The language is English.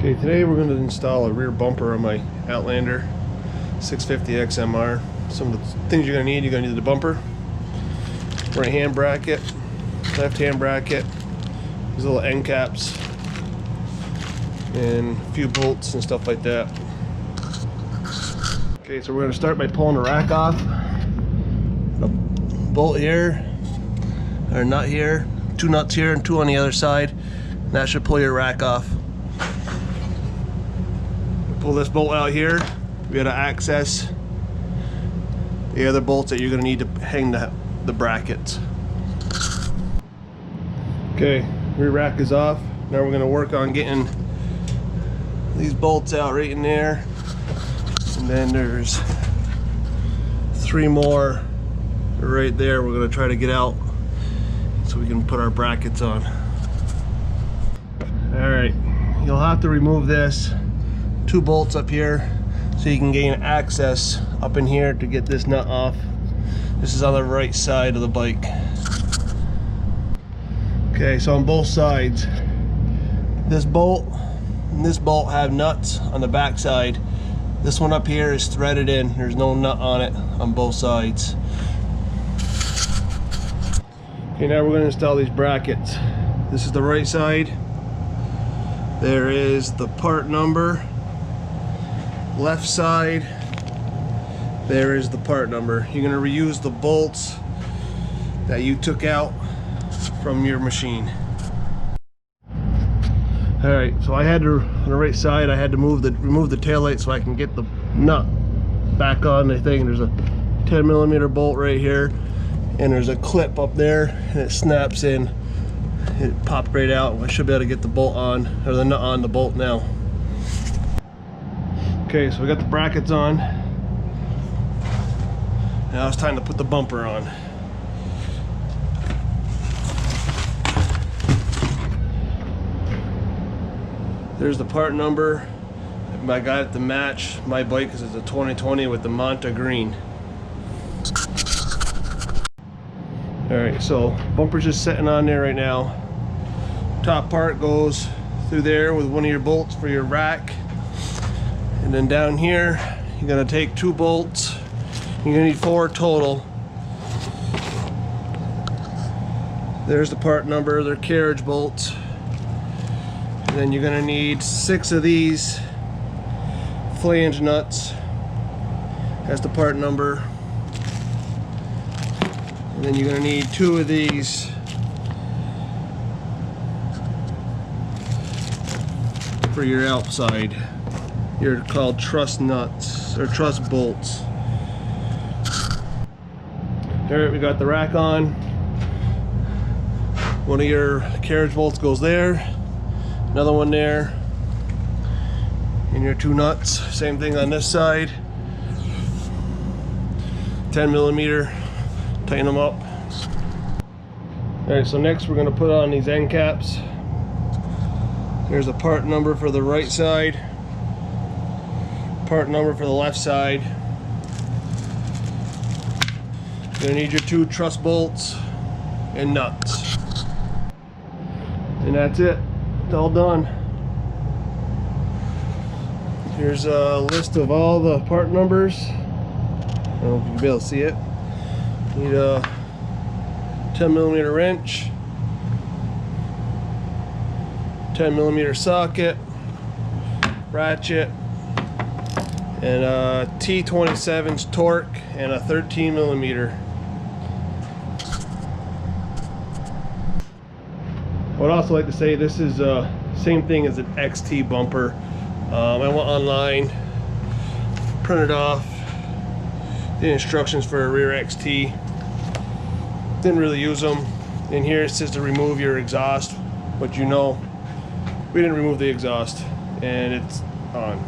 Okay, today we're going to install a rear bumper on my Outlander 650 XMR. Some of the things you're going to need the bumper, right hand bracket, left hand bracket, these little end caps, and a few bolts and stuff like that. Okay, so we're going to start by pulling the rack off. A bolt here, or nut here, two nuts here and two on the other side, and that should pull your rack off. Pull this bolt out here, we got to access the other bolts that you're going to need to hang the brackets. Okay, rear rack is off. Now we're going to work on getting these bolts out right in there, and then there's three more right there we're going to try to get out so we can put our brackets on. Alright, you'll have to remove this two bolts up here so you can gain access up in here to get this nut off. This is on the right side of the bike. Okay, so on both sides, this bolt and this bolt have nuts on the back side. This one up here is threaded in. There's no nut on it on both sides. Okay, now we're going to install these brackets. This is the right side. There is the part number. Left side, there is the part number. You're going to reuse the bolts that you took out from your machine. Alright, so I had to, on the right side, I had to remove the taillight so I can get the nut back on the thing. There's a 10mm bolt right here, and there's a clip up there, and it snaps in. It popped right out. I should be able to get the bolt on, or the nut on the bolt now. Okay, so we got the brackets on. Now it's time to put the bumper on. There's the part number. I got it to match my bike because it's a 2020 with the Manta green. Alright, so bumper's just sitting on there right now. Top part goes through there with one of your bolts for your rack. And then down here, you're going to take two bolts. You're going to need 4 total. There's the part number, they're carriage bolts. And then you're going to need 6 of these flange nuts. That's the part number. And then you're going to need 2 of these for your outside. They're called truss nuts or truss bolts. Alright, we got the rack on. One of your carriage bolts goes there, another one there, and your 2 nuts. Same thing on this side. 10mm. Tighten them up. Alright, so next we're going to put on these end caps. There's a part number for the right side. Part number for the left side. You're gonna need your 2 truss bolts and nuts. And that's it. It's all done. Here's a list of all the part numbers. I don't know if you'll be able to see it. You need a 10mm wrench, 10mm socket, ratchet, and a T27's torque, and a 13mm. I would also like to say this is same thing as an XT bumper. I went online, printed off the instructions for a rear XT. Didn't really use them. In here it says to remove your exhaust, but you know, we didn't remove the exhaust, and it's on.